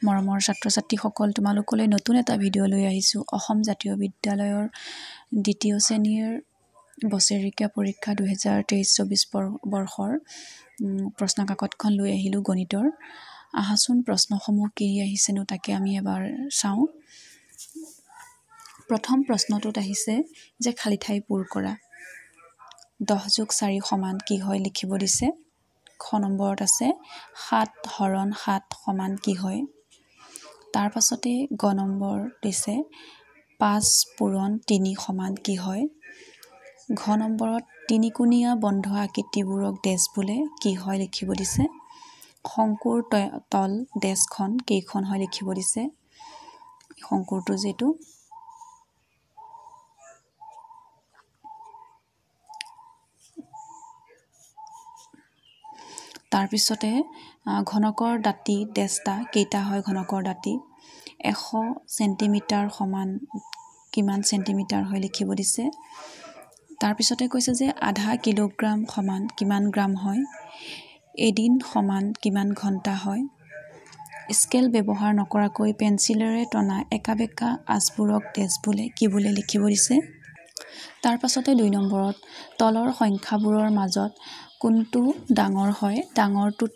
মৰমৰ ছাত্ৰ-ছাত্ৰীসকল তোমালোকলৈ নতুন এটা ভিডিঅ' লৈ আহিছোঁ অসম জাতীয় বিদ্যালয়ৰ দ্বিতীয় শ্ৰেণীৰ বছৰেকীয়া পৰীক্ষা 2023-24 বৰ্ষৰ প্ৰশ্ন কাকতখন লৈ আহিলোঁ গণিতৰ আহাচোন প্ৰশ্নসমূহ কি আহিছেনো তাকে আমি এবাৰ চাওঁ প্ৰথম প্ৰশ্নটোত আহিছে যে খালি ঠাই পূৰ কৰা 10 + 4 = কি হয় লিখিব দিছে খ নম্বৰত আছে 7 হৰণ 7 = কি হয় তাৰ পাছতে গ নম্বৰ দিছে 5 পূৰণ 3 = কি হয় ঘ নম্বৰত তিনিকোণীয়া বন্ধ আকৃতিবোৰক ডেছ বোলে কি হয় লিখিব দিছে শংকুৰ তল ডেছখন কেইখন হয় লিখিব দিছে শংকুৰটো যেটো তাৰ পিছতে ঘনকৰ দাঁতি ডেছটা কেইটা হয় ঘনকৰ দাঁতি 100 সেন্টিমিটাৰ সমান কিমান সেন্টিমিটাৰ হয় লিখিব দিছে তাৰ পিছতে কৈছে যে আধা কিলোগ্ৰাম সমান কিমান গ্ৰাম হয় এদিন সমান কিমান ঘন্টা হয় স্কেল ব্যৱহাৰ নকৰাকৈ পেন্সিলেৰে টনা একাবেকা আঁচবোৰক ডেছ বোলে কি বোলে লিখিব দিছে তাৰ পাছতে 2 নম্বৰত তলৰ সংখ্যাবোৰৰ মাজত কোনটো ডাঙৰ হয় ডাঙৰটোত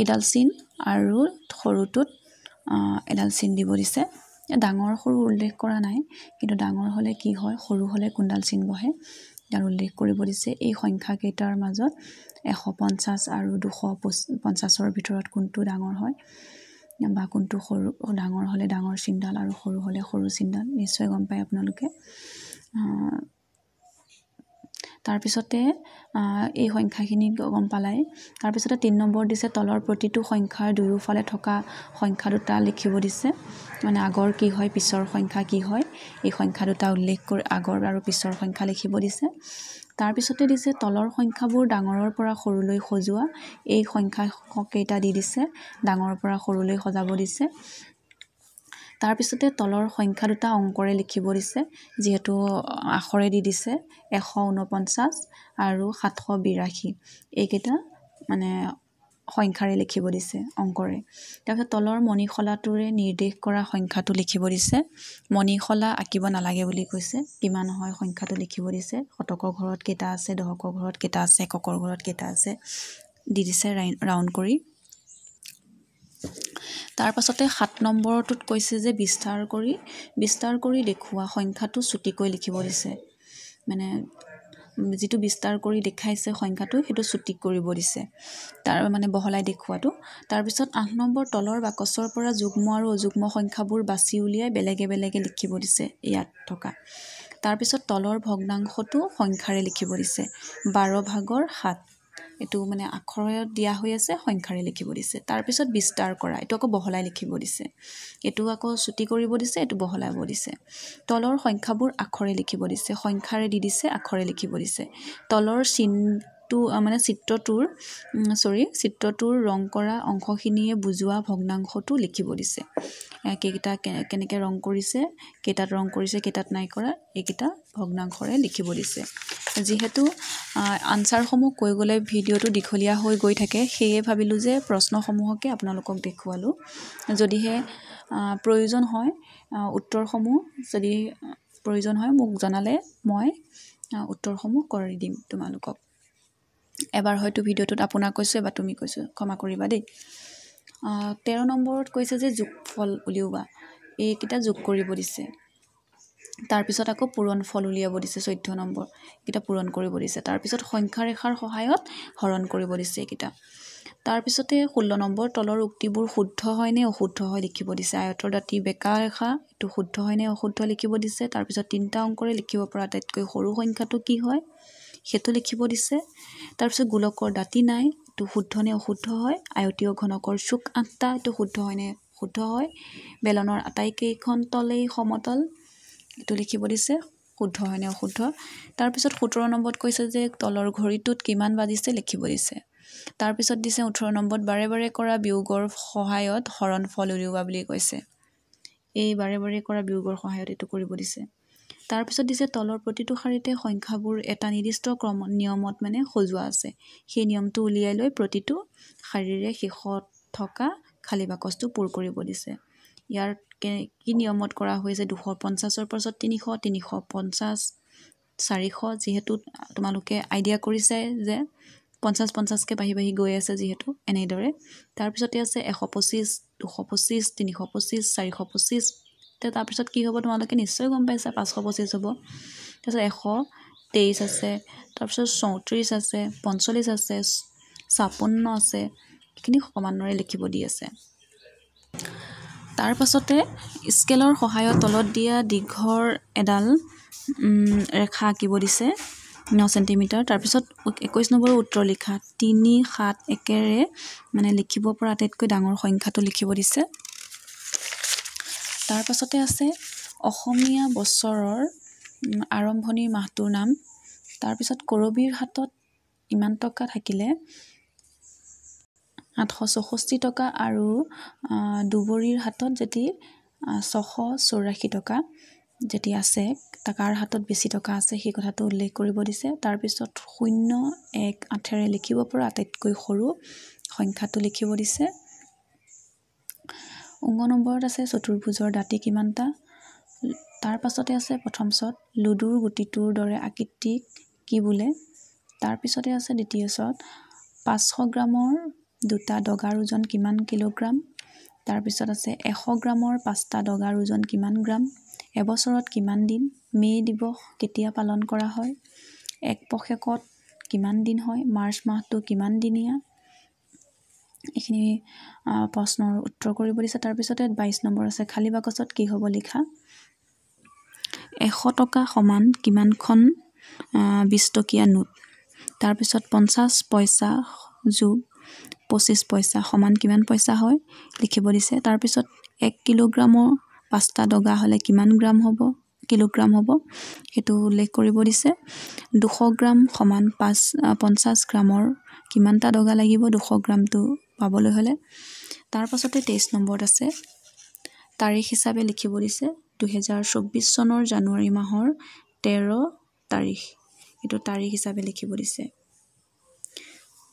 এডাল চিন আৰু সৰুটোত এডাল চিন দিব দিছে ডাঙৰ সৰু উল্লেখ কৰা নাই কিন্তু ডাঙৰ হলে কি হয় সৰু হলে কোনডাল চিন বহে ইয়াৰ উল্লেখ কৰিব দিছে এই সংখ্যা কেইটাৰ মাজত 150 আৰু 250ৰ ভিতৰত কোনটো ডাঙৰ হয় বা কোনটো সৰু ডাঙৰ হলে ডাঙৰ চিনডাল আৰু সৰু হলে সৰু চিনডাল নিশ্চয় গম পায় আপোনালোকে তাৰ পিছতে এই সংখ্যাখিনি গম পালাই তাৰ পিছতে 3 নম্বৰ দিছে তলৰ প্ৰতিটো সংখ্যাৰ দুয়োফালে থকা সংখ্যা দুটা লিখিব দিছে মানে আগৰ কি হয় পিছৰ সংখ্যা কি হয় এই সংখ্যা দুটা উল্লেখ কৰি আগৰ আৰু পিছৰ সংখ্যা লিখিব দিছে তাৰ পিছতে দিছে তলৰ সংখ্যাবোৰ ডাঙৰৰ পৰা সৰুলৈ সজোৱা এই সংখ্যা কেইটা দি দিছে ডাঙৰৰ পৰা সৰুলৈ সজাব দিছে তাৰ পিছতে তলৰ সংখ্যা দুটা অংকৰে লিখিব দিছে যেহেতু আখৰে দি দিছে 149 আৰু 782 এইকেইটা মানে সংখ্যাৰে লিখিব দিছে অংকৰে তাৰপিছত তলৰ মণিখলাটোৰে নিৰ্দেশ কৰা সংখ্যাটো লিখিব দিছে মণিখলা আঁকিব নালাগে বুলি কৈছে কিমান হয় সংখ্যাটো লিখিব দিছে শতকৰ ঘৰত কেইটা আছে দশকৰ ঘৰত কেইটা আছে এককৰ ঘৰত কেইটা আছে দি দিছে ৰাউন্ড কৰি তাৰ পাছতে 7 নম্বৰটোত কৈছে যে বিস্তাৰ কৰি দেখুওৱা সংখ্যাটো চুটিকৈ লিখিব দিছে মানে যেটো বিস্তাৰ কৰি দেখাইছে সংখ্যাটো হেতু চুটি কৰিব দিছে তাৰ মানে বহলাই দেখুৱাটো তাৰ পিছত 8 নম্বৰ তলৰ বাকচৰ পৰা যুগ্ম আৰু অযুগ্ম সংখ্যাবোৰ বাছি উলিয়াই বেলেগে বেলেগে লিখিব দিছে ইয়াত থকা তাৰ পিছত তলৰ ভগ্নাংশটো সংখ্যাৰে লিখিব দিছে 12/7 এটো মানে আখৰে দিয়া হৈ আছে সংখ্যাৰে লিখিব দিছে তাৰ পিছত বিস্তাৰ কৰা এটো আকৌ বহলাই লিখিব দিছে এটো আকৌ চুটি কৰিব দিছে এটো বহলাব দিছে তলৰ সংখ্যাবোৰ আখৰে লিখিব দিছে সংখ্যাৰে দি দিছে আখৰে লিখিব দিছে তলৰ চিনটো মানে চিত্ৰটোৰ ৰং কৰা অংশখিনিয়ে বুজোৱা ভগ্নাংশটো লিখিব দিছে কেইটা কেনেকৈ ৰং কৰিছে কেইটাত ৰং কৰিছে কেইটাত নাই কৰা এইকেইটা ভগ্নাংশৰে লিখিব দিছে যেহেতু আনসাৰসমূহ কৈ গলে ভিডিওটো দীঘলীয়া হৈ গৈ থাকে সেয়ে ভাবিলো যে প্ৰশ্নসমূহকে আপোনালোকক দেখুৱালো যদিহে প্ৰয়োজন হয় উত্তৰসমূহ যদি প্ৰয়োজন হয় মোক জনালে মই উত্তৰসমূহ কৰি দিম তোমালোকক এবাৰ হয়তো ভিডিওটোত আপোনাক কৈছো এবাৰ তুমি কৈছো ক্ষমা কৰিবা দেই 13 নম্বৰত কৈছে যে যোগফল উলিওৱা এইকেইটা যোগ কৰিব দিছে তাৰ পিছত আকৌ পূৰণ ফল উলিয়াব দিছে 14 নম্বৰ কিটা পূৰণ কৰিব দিছে তাৰ পিছত সংখ্যা ৰেখাৰ সহায়ত হৰণ কৰিব দিছে কিটা তাৰ পিছতে 16 নম্বৰ তলৰ উক্তিবোৰ শুদ্ধ হয় নে অশুদ্ধ হয় লিখিব দিছে আয়তৰ দাঁতি বেকা ৰেখা এটো শুদ্ধ হয় নে অশুদ্ধ লিখিব দিছে তাৰ পিছত তিনটা অংকৰে লিখিব পৰা আটাইতকৈ সৰু সংখ্যাটো কি হয় হেতু লিখিব দিছে তাৰ পিছত গোলকৰ দাঁতি নাই এটো শুদ্ধ নে অশুদ্ধ হয় আয়তীয় ঘনকৰ চুক 8টা এটো শুদ্ধ হয় নে শুদ্ধ হয় বেলনৰ আটাইকেইখন তলেই সমতল এটো লিখিব দিছে শুদ্ধ হয় নে অশুদ্ধ তাৰ পিছত 17 নম্বৰত কৈছে যে তলৰ ঘড়ীটোত কিমান বাজিছে লিখিব দিছে তাৰ পিছত দিছে 18 নম্বৰত বাৰে বাৰে কৰা বিয়োগৰ সহায়ত হৰণ ফল উলিওৱা বুলি কৈছে এই বাৰে বাৰে কৰা বিয়োগৰ সহায়ত এটো কৰিব দিছে তাৰ পিছত দিছে তলৰ প্ৰতিটো শাৰীতে সংখ্যাবোৰ এটা নিৰ্দিষ্ট নিয়মত মানে সজোৱা আছে সেই নিয়মটো উলিয়াই লৈ প্ৰতিটো শাৰীৰে শেষত থকা খালী বাকচটো পূৰ কৰিব দিছে ইয়াৰ কি নিয়মত কৰা হৈছে 250ৰ পাছত 300 350 400 যিহেতু তোমালোকে আইডিয়া কৰিছে যে 50-50কৈ বাঢ়ি গৈ আছে যিহেতু এনেদৰে তাৰপিছতে আছে 125 225 325 425 তাৰপিছত কি হ'ব তোমালোকে নিশ্চয় গম পাইছা 525 হ'ব তাৰপিছত 123 আছে তাৰপিছত 34 আছে 45 আছে 56 আছে এইখিনি ক্ৰমান্বয়ে লিখিব দি আছে তাৰ পাছতে স্কেলৰ সহায়ত তলত দিয়া দীঘৰ এডাল ৰেখা আঁকিব দিছে 9 সেন্টিমিটাৰ তাৰপিছত 21 নম্বৰৰ উত্তৰ লিখা 3 7 একেৰে মানে লিখিব পৰা আটাইতকৈ ডাঙৰ সংখ্যাটো লিখিব দিছে তাৰ পাছতে আছে অসমীয়া বছৰৰ আৰম্ভণিৰ মাহটোৰ নাম তাৰপিছত কৰবীৰ হাতত ইমান টকা থাকিলে 864 টকা আৰু দুবৰীৰ হাতত যদি 684 টকা যদি আছে কাৰ হাতত বেছি টকা আছে সেই কথাটো উল্লেখ কৰিব দিছে তাৰপিছত 018ৰে লিখিব পৰা আটাইতকৈ সৰু সংখ্যাটো লিখিব দিছে 19 নম্বৰত আছে চতুৰ্ভুজৰ দাঁতি কিমানটা তাৰ পাছতে আছে প্ৰথম চত লুডুৰ গুটিটোৰ দৰে আকৃতি কি বোলে তাৰ পিছতে আছে দ্বিতীয় চত 500 গ্ৰামৰ দুটা ডগাৰ ওজন কিমান কিলোগ্ৰাম তাৰ পিছত আছে 100 গ্ৰামৰ 5টা ডগাৰ ওজন কিমান গ্ৰাম এবছৰত কিমান দিন মে দিৱস কেতিয়া পালন কৰা হয় এক পষেকত কিমান দিন হয় মাৰ্চ মাহটো কিমান দিনীয়া এইখিনি প্ৰশ্নৰ উত্তৰ কৰিব দিছে তাৰ পিছতে 22 নম্বৰ আছে খালী বাকচত কি হ'ব লিখা 100 টকা সমান কিমানখন 20 টকীয়া নোট তাৰ পিছত 50 পইচা যোগ 25 পইচা সমান কিমান পইচা হয় লিখিব দিছে তাৰ পিছত 1 কিলোগ্ৰামৰ 5টা ডগা হ'লে কিমান গ্ৰাম হ'ব কিলোগ্ৰাম হ'ব সেইটো উল্লেখ কৰিব দিছে 200 গ্ৰাম সমান 50 গ্ৰামৰ কিমানটা ডগা লাগিব 200 গ্ৰামটো পাবলৈ হ'লে তাৰ পাছতে 23 নম্বৰত আছে তাৰিখ হিচাপে লিখিব দিছে 2024 চনৰ জানুৱাৰী মাহৰ 13 তাৰিখ এইটো তাৰিখ হিচাপে লিখিব দিছে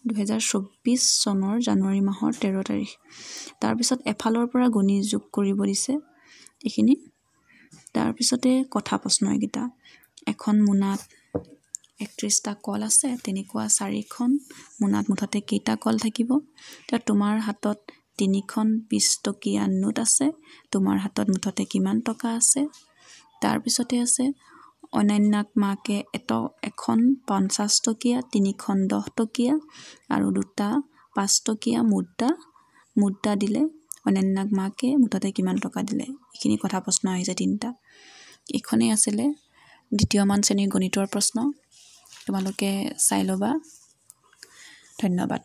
2024 চনৰ জানুৱাৰী মাহৰ 13 তাৰিখ তাৰ পিছত এফালৰ পৰা গণি যোগ কৰিব দিছে এইখিনি তাৰ পিছতে কথা প্ৰশ্ন এইকেইটা এখন মোনাত 31টা কল আছে তেনেকুৱা 4খন মোনাত মুঠতে কেইটা কল থাকিব তোমাৰ হাতত 3খন 20 টকীয়া নোট আছে তোমাৰ হাতত মুঠতে কিমান টকা আছে তাৰ পিছতে আছে অন্যান্যক মাকে এখন 50 টকীয়া 3খন 10 টকীয়া আৰু দুটা 5 টকীয়া মুদ্ৰা দিলে অন্যান্যক মাকে মুঠতে কিমান টকা দিলে এইখিনি কথা প্ৰশ্ন আহিছে তিনিটা এইখনেই আছিলে দ্বিতীয় মান শ্ৰেণীৰ গণিতৰ প্ৰশ্ন তোমালোকে চাই ল'বা ধন্যবাদ